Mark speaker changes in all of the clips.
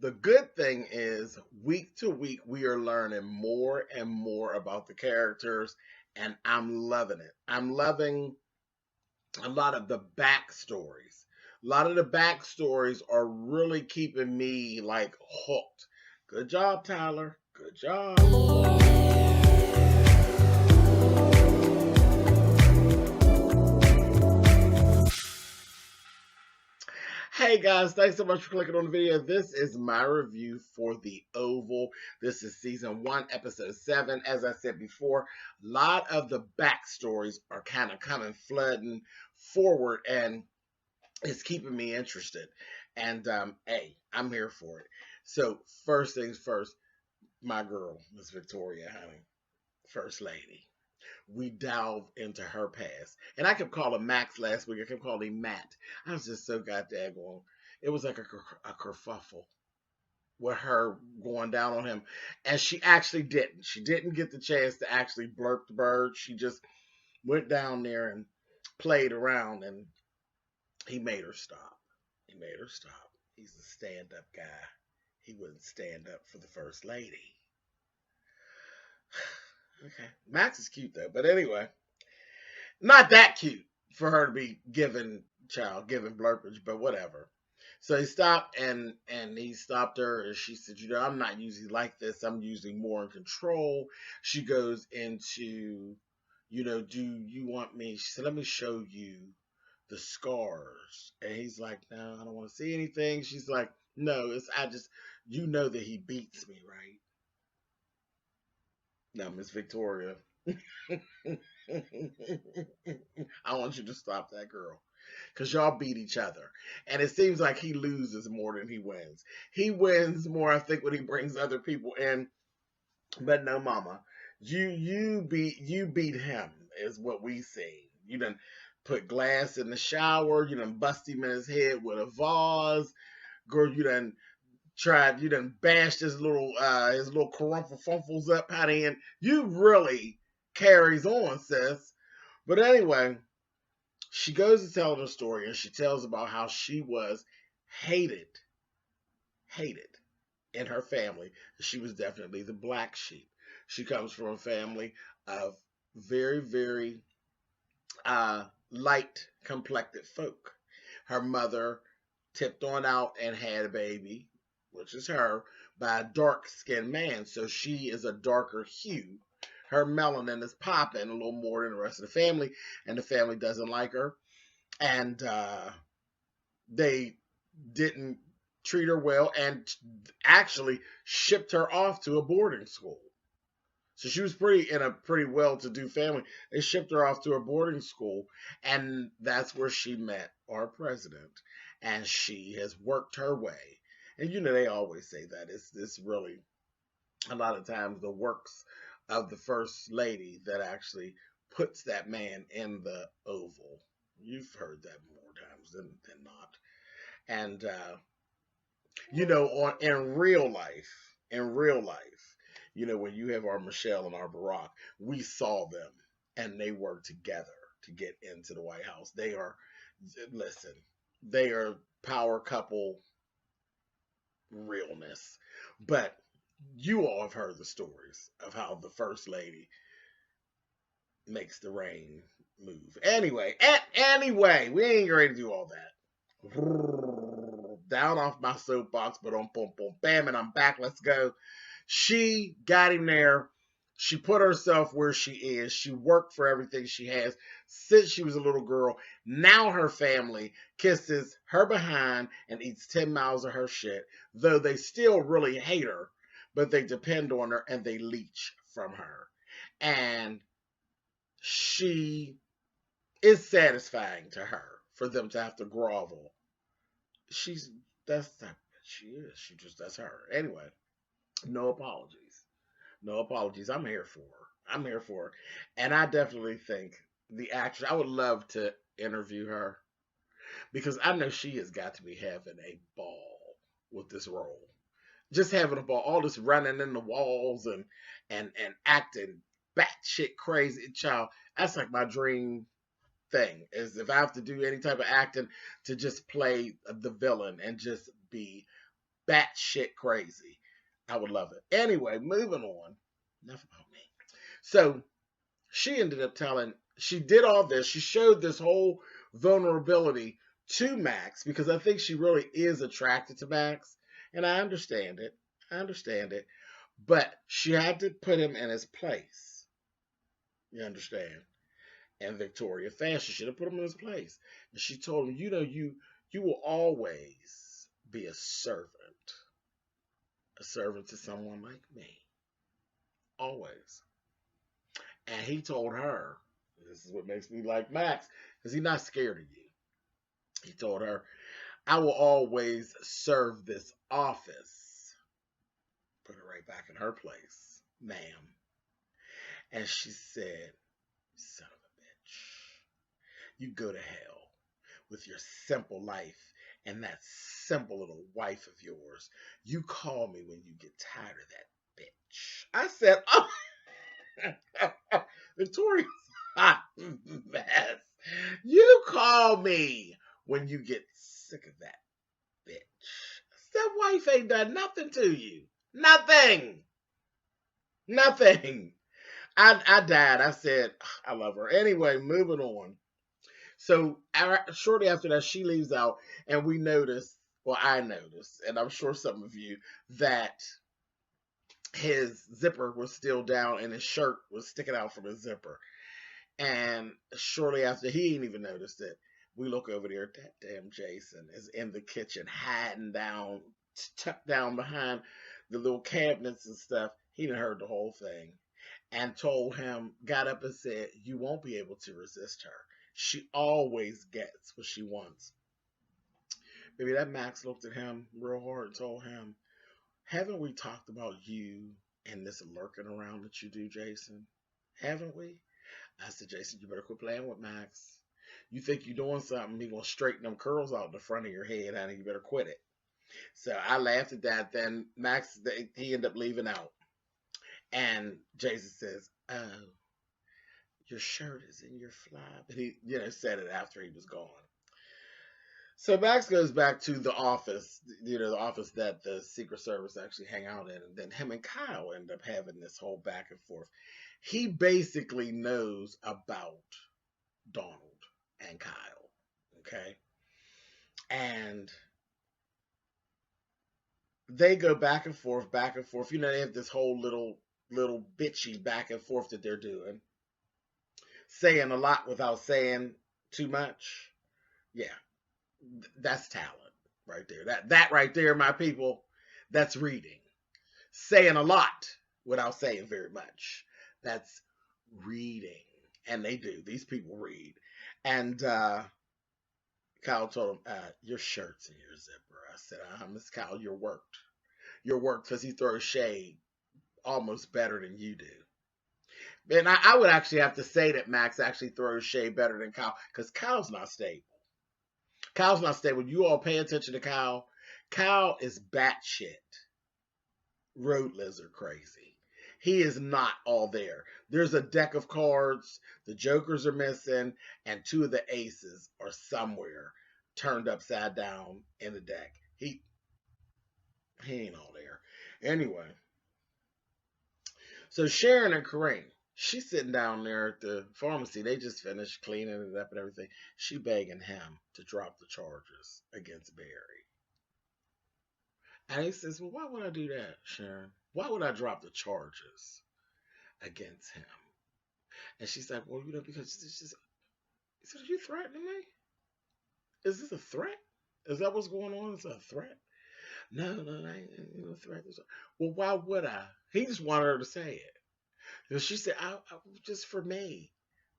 Speaker 1: The good thing is, week to week, we are learning more and more about the characters, and I'm loving it. I'm loving a lot of the backstories. A lot of the backstories are really keeping me like hooked. Good job, Tyler. Good job. Hey guys, thanks so much for clicking on the video. This is my review for The Oval. This is season 1, episode 7. As I said before, a lot of the backstories are kind of coming flooding forward, and it's keeping me interested. And hey, I'm here for it. So first things first, my girl, Miss Victoria, honey, First Lady. We delve into her past. And I kept calling Max last week. I kept calling him Matt. I was just so goddamn going. It was like a kerfuffle with her going down on him. And she actually didn't. She didn't get the chance to actually blurp the bird. She just went down there and played around, and he made her stop. He made her stop. He's a stand-up guy. He wouldn't stand up for the First Lady. Okay. Max is cute though, but anyway, not that cute for her to be giving blurpage, but whatever. So he stopped, and he stopped her, and she said, I'm not usually like this. I'm usually more in control. She goes into, do you want me? She said, let me show you the scars. And he's like, no, I don't want to see anything. She's like, no, I just, that he beats me, right? Now, Miss Victoria, I want you to stop that girl, because y'all beat each other. And it seems like he loses more than he wins. He wins more, I think, when he brings other people in. But no, mama, you beat him, is what we see. You done put glass in the shower. You done bust him in his head with a vase. Girl, you done bashed his little carumfles up, honey, and you really carries on, sis. But anyway, she goes to tell her story, and she tells about how she was hated in her family. She was definitely the black sheep. She comes from a family of very, very light complected folk. Her mother tipped on out and had a baby, which is her, by a dark-skinned man. So she is a darker hue. Her melanin is popping a little more than the rest of the family, and the family doesn't like her. And they didn't treat her well, and actually shipped her off to a boarding school. So she was in a pretty well-to-do family. They shipped her off to a boarding school, and that's where she met our president. And she has worked her way. And they always say that. It's really, a lot of times, the works of the First Lady that actually puts that man in the Oval. You've heard that more times than not. And, in real life, when you have our Michelle and our Barack, we saw them, and they worked together to get into the White House. They are power couple realness. But you all have heard the stories of how the First Lady makes the rain move. Anyway, we ain't ready to do all that. Down off my soapbox, but on boom, boom, bam, and I'm back. Let's go. She got him there. She put herself where she is. She worked for everything she has since she was a little girl. Now her family kisses her behind and eats 10 miles of her shit, though they still really hate her, but they depend on her and they leech from her. And she is satisfying to her for them to have to grovel. That's what she is. That's her. Anyway, no apologies. No apologies. I'm here for her. And I definitely think the actress, I would love to interview her, because I know she has got to be having a ball with this role. Just having a ball. All this running in the walls and acting batshit crazy. Child, that's like my dream thing, is if I have to do any type of acting, to just play the villain and just be batshit crazy. I would love it. Anyway, moving on. Enough about me. So she ended up she did all this. She showed this whole vulnerability to Max because I think she really is attracted to Max. And I understand it. But she had to put him in his place. You understand? And Victoria fashion. She should have put him in his place. And she told him, you will always be a servant to someone like me. Always. And he told her, this is what makes me like Max, because he's not scared of you. He told her, I will always serve this office. Put her right back in her place, ma'am. And she said, son of a bitch, you go to hell with your simple life and that simple little wife of yours. You call me when you get tired of that bitch. I said, oh, Victoria's hot mess. You call me when you get sick of that bitch. That wife ain't done nothing to you. Nothing. I died. I said, I love her. Anyway, moving on. So shortly after that, she leaves out, and we notice, well, I noticed, and I'm sure some of you, that his zipper was still down and his shirt was sticking out from his zipper. And shortly after, he didn't even notice it. We look over there, that damn Jason is in the kitchen, hiding down, tucked down behind the little cabinets and stuff. He done heard the whole thing and told him, got up and said, you won't be able to resist her. She always gets what she wants. Maybe that Max looked at him real hard and told him, haven't we talked about you and this lurking around that you do, Jason? Haven't we? I said, Jason, you better quit playing with Max. You think you're doing something, he gonna straighten them curls out the front of your head, honey. You better quit it. So I laughed at that. Then Max, he ended up leaving out. And Jason says, oh, your shirt is in your fly. But he, said it after he was gone. So Max goes back to the office, the office that the Secret Service actually hang out in. And then him and Kyle end up having this whole back and forth. He basically knows about Donald and Kyle. Okay. And they go back and forth. They have this whole little bitchy back and forth that they're doing. Saying a lot without saying too much. Yeah. That's talent right there. That right there, my people, that's reading. Saying a lot without saying very much. That's reading. And they do. These people read. And Kyle told him, your shirt's in your zipper. I said, Miss Kyle, you're worked. You're worked, because he throws shade almost better than you do. And I would actually have to say that Max actually throws shade better than Kyle, because Kyle's not stable. Kyle's not stable. You all pay attention to Kyle. Kyle is batshit road lizard crazy. He is not all there. There's a deck of cards. The jokers are missing, and two of the aces are somewhere turned upside down in the deck. He ain't all there. Anyway, so Sharon and Kareem, she's sitting down there at the pharmacy. They just finished cleaning it up and everything. She begging him to drop the charges against Barry. And he says, well, why would I do that, Sharon? Why would I drop the charges against him? And she's like, well, because it's just, he said, are you threatening me? Is this a threat? Is that what's going on? Is it a threat? No, I ain't no threat. Well, why would I? He just wanted her to say it. And she said, I just for me.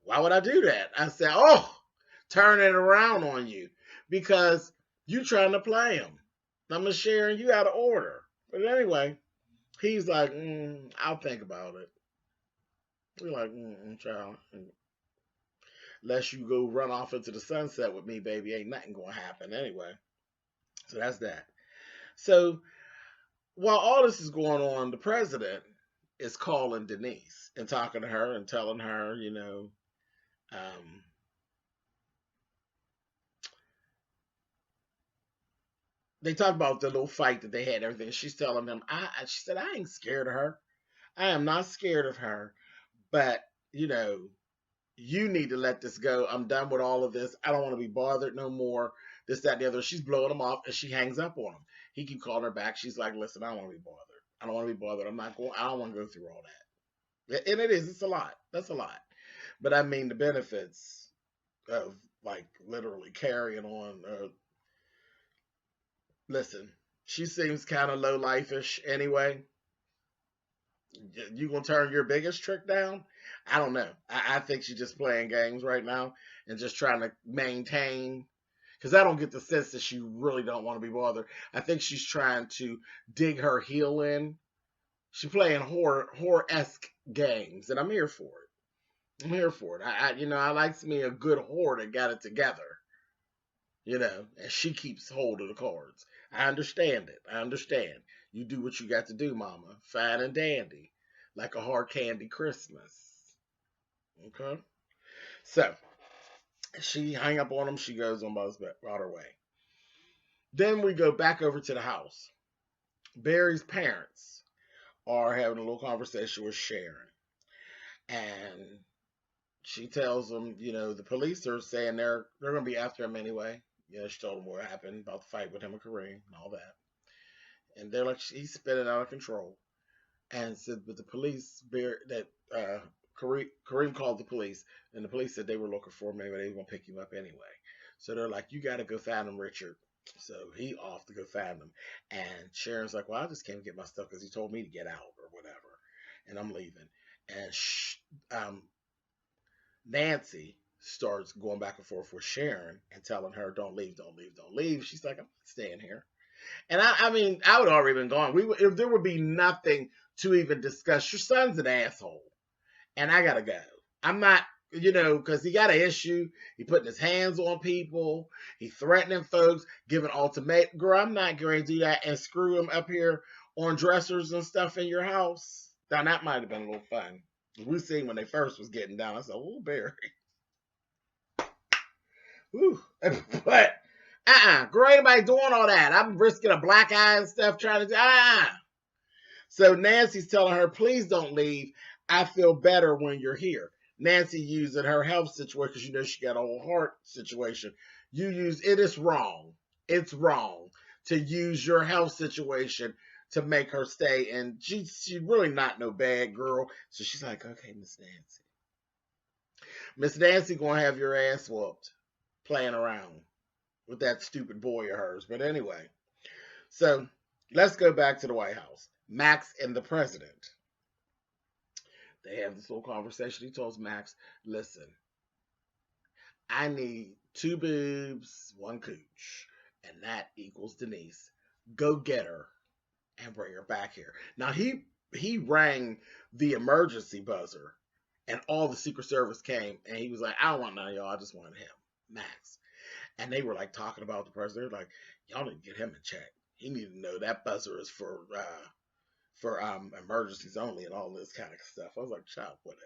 Speaker 1: Why would I do that? I said, turn it around on you. Because you trying to play him. I'm just sharing you out of order. But anyway, he's like, I'll think about it. We're like, child. Unless you go run off into the sunset with me, baby, ain't nothing going to happen anyway. So that's that. So while all this is going on, the president is calling Denise and talking to her and telling her, they talk about the little fight that they had and everything. She's telling him, she said, I ain't scared of her. I am not scared of her. But, you know, you need to let this go. I'm done with all of this. I don't want to be bothered no more. This, that, the other. She's blowing him off and she hangs up on him. He keep calling her back. She's like, listen, I don't want to be bothered. I don't want to be bothered. I don't want to go through all that. And it is. It's a lot. That's a lot. But I mean, the benefits of like literally carrying on. Listen, she seems kind of low life-ish anyway. You gonna turn your biggest trick down? I don't know. I think she's just playing games right now and just trying to maintain. Because I don't get the sense that she really don't want to be bothered. I think she's trying to dig her heel in. She's playing horror-esque games, and I'm here for it. I'm here for it. I likes me a good whore that got it together. And she keeps hold of the cards. I understand it. I understand. You do what you got to do, mama. Fine and dandy. Like a hard candy Christmas. Okay? So, she hang up on him. She goes on about her way. Then we go back over to the house. Barry's parents are having a little conversation with Sharon. And she tells them, the police are saying they're going to be after him anyway. She told them what happened about the fight with him and Kareem and all that. And they're like, he's spinning out of control. And said, but the police, Kareem called the police, and the police said they were looking for him anyway. They were going to pick him up anyway. So they're like, you got to go find him, Richard. So he off to go find him. And Sharon's like, well, I just came to get my stuff because he told me to get out or whatever. And I'm leaving. And Nancy starts going back and forth with Sharon and telling her, don't leave, don't leave, don't leave. She's like, I'm not staying here. And I mean, I would already been gone. If there would be nothing to even discuss. Your son's an asshole. And I gotta go. I'm not, because he got an issue. He putting his hands on people. He threatening folks, giving ultimatum. Girl, I'm not going to do that and screw him up here on dressers and stuff in your house. Now, that might have been a little fun. We seen when they first was getting down. I said, oh, Barry. Whew. But, girl, anybody doing all that? I'm risking a black eye and stuff trying to do, So Nancy's telling her, please don't leave. I feel better when you're here. Nancy using her health situation, because she got a whole heart situation. It is wrong. It's wrong to use your health situation to make her stay. And she's really not no bad girl. So she's like, okay, Miss Nancy. Miss Nancy gonna have your ass whooped playing around with that stupid boy of hers. But anyway, so let's go back to the White House. Max and the president. They have this little conversation. He tells Max, listen, I need 2 boobs, 1 cooch, and that equals Denise. Go get her and bring her back here. Now, he rang the emergency buzzer, and all the Secret Service came, and he was like, I don't want none of y'all. I just want him, Max. And they were like talking about the president. They're like, y'all need to get him in check. He need to know that buzzer is for emergencies only and all this kind of stuff. I was like, child, whatever.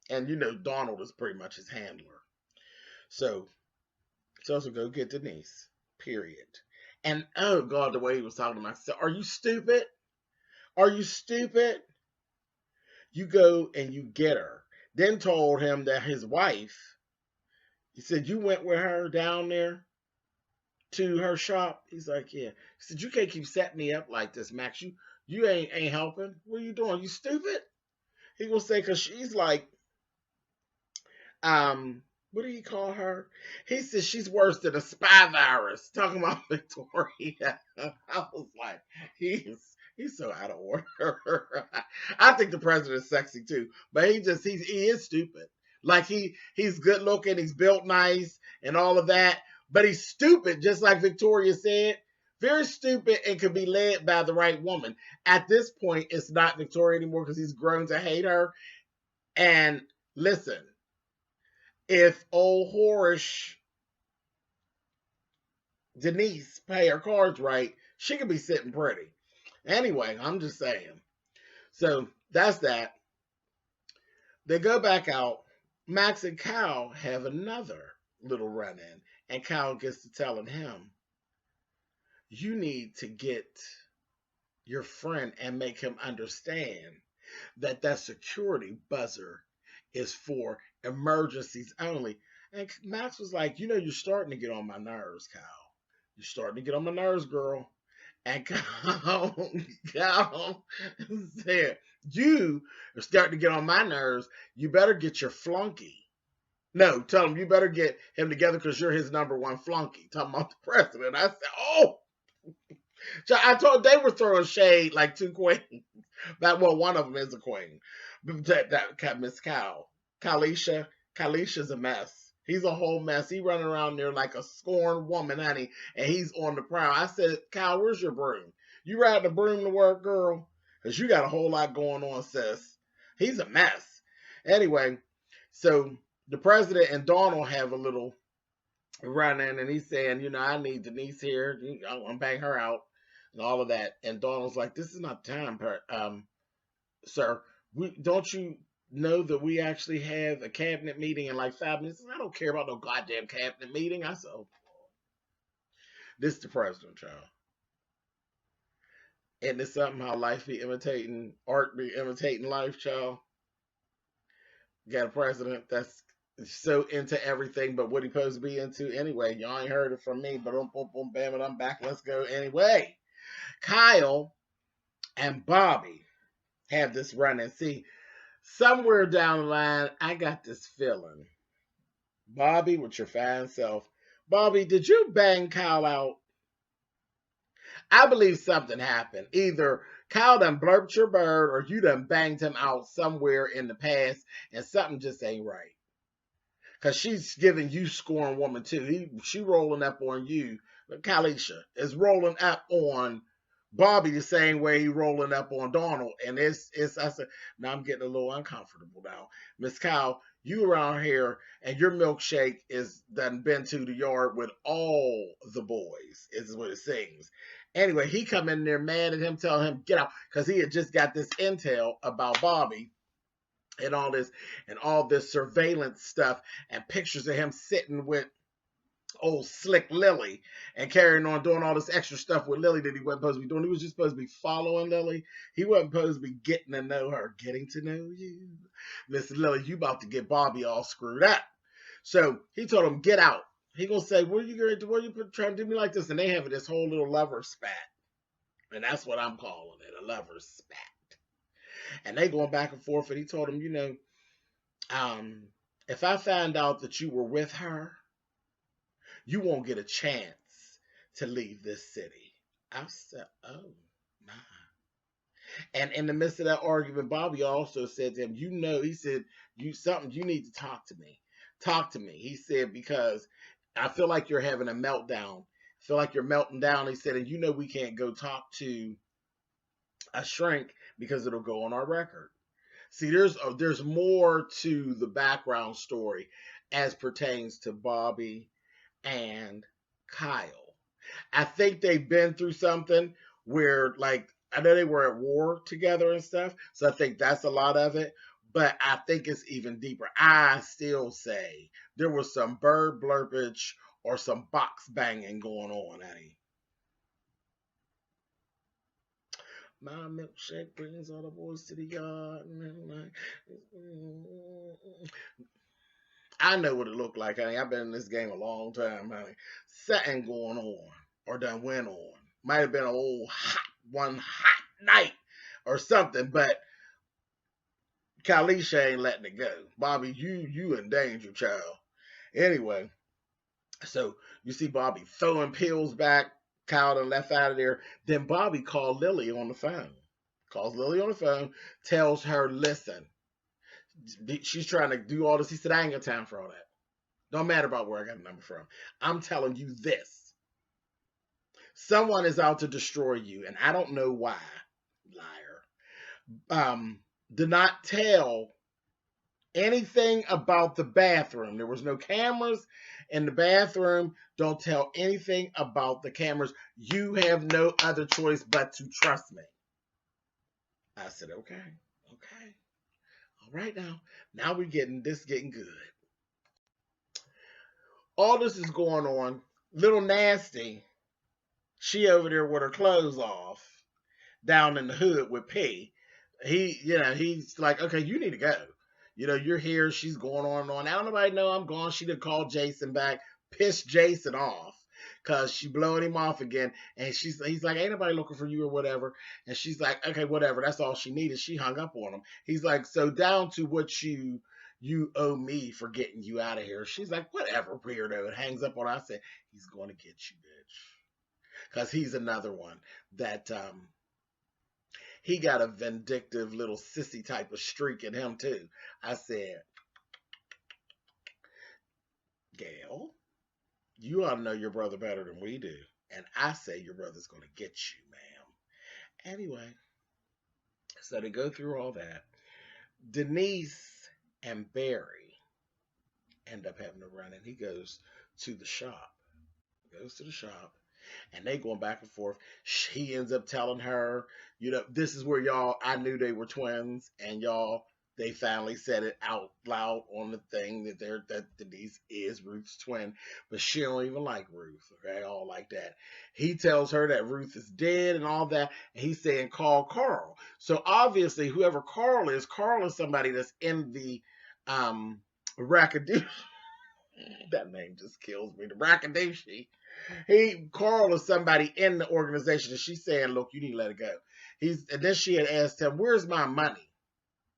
Speaker 1: And Donald is pretty much his handler. So it's also go get Denise, period. And oh God, the way he was talking to myself, are you stupid? Are you stupid? You go and you get her. Then told him that his wife, he said, you went with her down there to her shop? He's like, yeah. He said, you can't keep setting me up like this, Max. You ain't helping. What are you doing? You stupid? He will say, because she's like, what do you call her? He says she's worse than a spy virus. Talking about Victoria. I was like, he's so out of order. I think the president is sexy too, but he is stupid. Like he's good looking, he's built nice and all of that, but he's stupid, just like Victoria said. Very stupid and could be led by the right woman. At this point, it's not Victoria anymore because he's grown to hate her. And listen, if old whorish Denise pay her cards right, she could be sitting pretty. Anyway, I'm just saying. So that's that. They go back out. Max and Kyle have another little run-in. And Kyle gets to telling him, you need to get your friend and make him understand that that security buzzer is for emergencies only. And Max was like, you're starting to get on my nerves, Kyle. You're starting to get on my nerves, girl. And Kyle said, you are starting to get on my nerves. You better get your flunky. No, tell him you better get him together because you're his number one flunky. Talking about the president. I said, oh. So I told they were throwing shade like two queens. Well, one of them is a queen. That Miss Kalisha's a mess. He's a whole mess. He running around there like a scorned woman, honey, and he's on the prowl. I said, Kyle, where's your broom? You ride the broom to work, girl? Because you got a whole lot going on, sis. He's a mess. Anyway, so the president and Donald have a little run-in, and he's saying, I need Denise here. I want to bang her out and all of that. And Donald's like, this is not time, sir. Don't you know that we actually have a cabinet meeting in like 5 minutes? I don't care about no goddamn cabinet meeting. I said, oh, this is the president, child. And it's something how life be imitating, art be imitating life, child. You got a president that's so into everything but what he supposed to be into anyway. Y'all ain't heard it from me, but boom, boom, bam, and I'm back. Let's go anyway. Kyle and Bobby have this run and see. Somewhere down the line, I got this feeling. Bobby, with your fine self. Bobby, did you bang Kyle out? I believe something happened. Either Kyle done blurped your bird or you done banged him out somewhere in the past and something just ain't right. Because she's giving you scorn woman too. She rolling up on you. Kalisha is rolling up on Bobby the same way he rolling up on Donald. And I said, now I'm getting a little uncomfortable now. Miss Kyle, you around here and your milkshake is done been to the yard with all the boys, is what it seems. Anyway, he come in there mad at him, telling him, get out, because he had just got this intel about Bobby and all this surveillance stuff and pictures of him sitting with old slick Lily and carrying on doing all this extra stuff with Lily that he wasn't supposed to be doing. He was just supposed to be following Lily. He wasn't supposed to be getting to know her. Getting to know you. Listen, Lily, you about to get Bobby all screwed up. So he told him, get out. He gonna say, what are you trying to do me like this? And they have this whole little lover spat. And that's what I'm calling it, a lover spat. And they going back and forth, and he told him, if I find out that you were with her, you won't get a chance to leave this city. I said, oh, my. And in the midst of that argument, Bobby also said to him, he said, you need to talk to me. Talk to me. He said, because I feel like you're having a meltdown. I feel like you're melting down. He said, and we can't go talk to a shrink because it'll go on our record. See, there's more to the background story as pertains to Bobby and Kyle. I think they've been through something where, like, I know they were at war together and stuff, so I think that's a lot of it, but I think it's even deeper. I still say there was some bird blurpage or some box banging going on, honey. My milkshake brings all the boys to the yard. I know what it looked like, honey. I've been in this game a long time, honey. Something going on or done went on. Might have been a old hot night or something, but Kalisha ain't letting it go. Bobby, you in danger, child. Anyway, so you see Bobby throwing pills back. Kyle done left out of there. Then Bobby called Lily on the phone. Calls Lily on the phone, tells her, listen, she's trying to do all this. He said, I ain't got time for all that. Don't matter about where I got the number from. I'm telling you this. Someone is out to destroy you, and I don't know why. Liar. Did not tell anything about the bathroom. There was no cameras in the bathroom. Don't tell anything about the cameras. You have no other choice but to trust me. I said, okay. All right now. Now we're getting good. All this is going on. Little Nasty She over there with her clothes off, down in the hood with P. He's like, okay, you need to go. You're here. She's going on and on. I don't nobody know I'm gone. She done called Jason back, pissed Jason off because she blowing him off again. And he's like, ain't nobody looking for you or whatever. And she's like, okay, whatever. That's all she needed. She hung up on him. He's like, so down to what you owe me for getting you out of here. She's like, whatever, weirdo. And hangs up on her. I said, he's going to get you, bitch. Because he's another one that he got a vindictive little sissy type of streak in him too. I said, Gail, you ought to know your brother better than we do. And I say your brother's going to get you, ma'am. Anyway, so they go through all that. Denise and Barry end up having to run, and he goes to the shop. And they going back and forth. He ends up telling her, this is where I knew they were twins, and they finally said it out loud on the thing that Denise is Ruth's twin, but she don't even like Ruth, okay, all like that. He tells her that Ruth is dead and all that, and he's saying, call Carl. So obviously, whoever Carl is somebody that's in the Rackadushi. That name just kills me. The Rackadushi. Carl is somebody in the organization, and she's saying, look, you need to let it go. And then she had asked him, where's my money?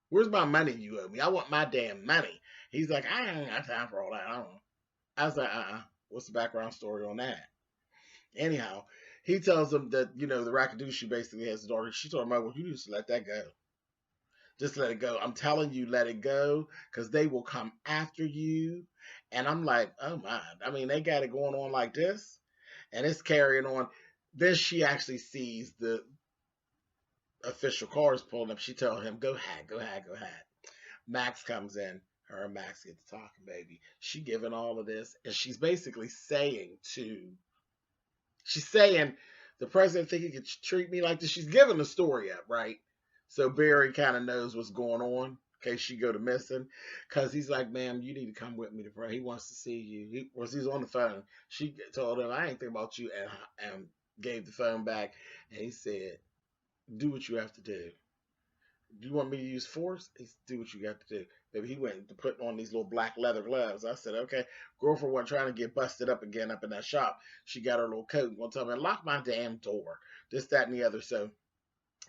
Speaker 1: Where's my money you owe me? I want my damn money. He's like, I ain't got time for all that. I don't know. I was like, what's the background story on that? Anyhow, he tells him that, the Rackadushi basically has his daughter. She told him, well, you just let that go. Just let it go. I'm telling you, let it go, because they will come after you. And I'm like, oh my. I mean, they got it going on like this, and it's carrying on. Then she actually sees the official cars pulling up. She tells him, go ahead. Max comes in. Her and Max get to talking, baby. She giving all of this, and she's basically saying the president think he could treat me like this. She's giving the story up, right? So Barry kind of knows what's going on in case she go to missing. Because he's like, ma'am, you need to come with me to pray. He wants to see you. He's on the phone. She told him, I ain't thinking about you, and gave the phone back. And he said, do what you have to do. Do you want me to use force? He said, do what you got to do. Maybe he went to put on these little black leather gloves. I said, okay. Girlfriend wasn't trying to get busted up again up in that shop. She got her little coat and gonna tell me, lock my damn door. This, that, and the other. So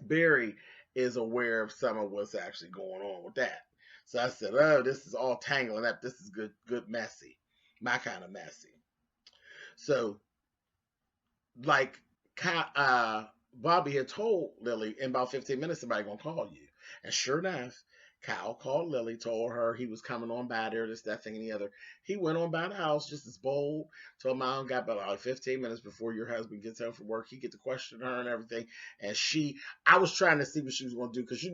Speaker 1: Barry is aware of some of what's actually going on with that. So I said, oh, this is all tangling up. This is good messy. My kind of messy. So, like, Bobby had told Lily, in about 15 minutes, somebody gonna call you. And sure enough, Kyle called Lily, told her he was coming on by there, this, that, thing, and the other. He went on by the house just as bold. Told Mom, got about like 15 minutes before your husband gets home from work. He get to question her and everything. And I was trying to see what she was going to do, because,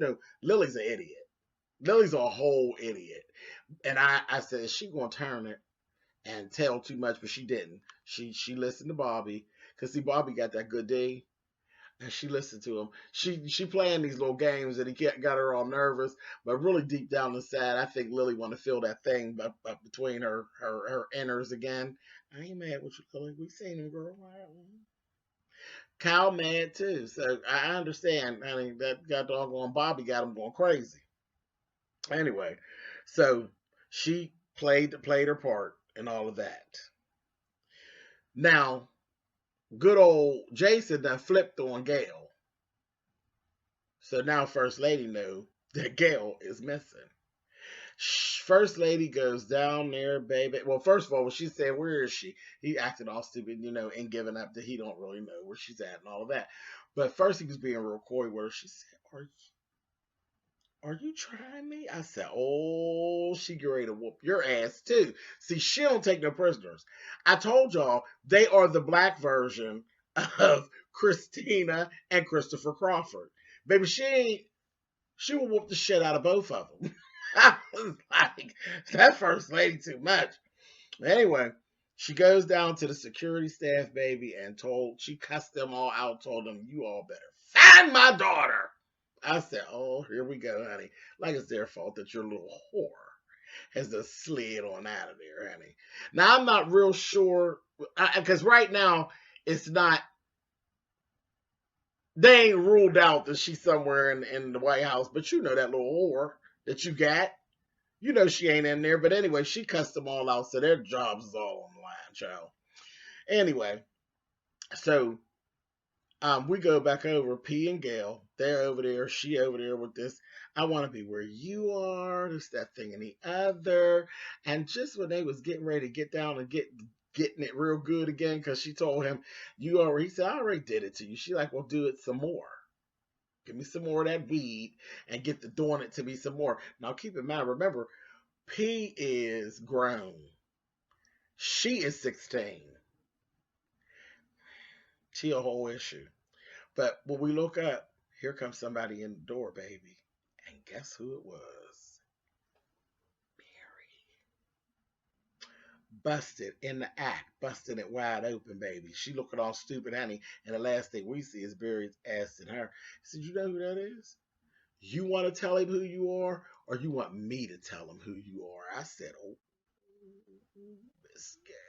Speaker 1: Lily's an idiot. Lily's a whole idiot. And I said, is she going to turn it and tell too much? But she didn't. She listened to Bobby, because, see, Bobby got that good day. And she listened to him. She playing these little games, and he got her all nervous. But really deep down inside, I think Lily want to feel that thing between her inners again. I ain't mad with you, Lily. We seen him, girl. Kyle mad too. So I understand. I mean, that got doggone Bobby got him going crazy. Anyway, so she played her part and all of that. Now, good old Jason done flipped on Gail. So now First Lady know that Gail is missing. First Lady goes down there, baby. Well, first of all, when she said, where is she? He acted all stupid, and giving up that he don't really know where she's at and all of that. But first he was being real coy with her. She said, are you trying me? I said, oh, she get ready to whoop your ass too. See, she don't take no prisoners. I told y'all, they are the black version of Christina and Christopher Crawford. Baby, she will whoop the shit out of both of them. I was like, that First Lady too much. Anyway, she goes down to the security staff, baby, and she cussed them all out, told them, you all better find my daughter. I said, oh, here we go, honey. Like it's their fault that your little whore has just slid on out of there, honey. Now, I'm not real sure, because right now, it's not They ain't ruled out that she's somewhere in the White House, but you know that little whore that you got. You know she ain't in there. But anyway, she cussed them all out, so their jobs is all on the line, child. Anyway, so we go back over P and Gail. They're over there. She over there with this. I want to be where you are. This, that thing, and the other. And just when they was getting ready to get down and getting it real good again, because she told him, "You already." He said, "I already did it to you." She like, "Well, do it some more. Give me some more of that weed and get the doing it to me some more." Now keep in mind, remember, P is grown. She is 16. She a whole issue. But when we look up, here comes somebody in the door, baby. And guess who it was? Mary. Busted in the act, busting it wide open, baby. She looking all stupid, honey. And the last thing we see is Barry's ass in her. He said, "You know who that is? You want to tell him who you are, or you want me to tell him who you are?" I said, "Oh, Miss Gay."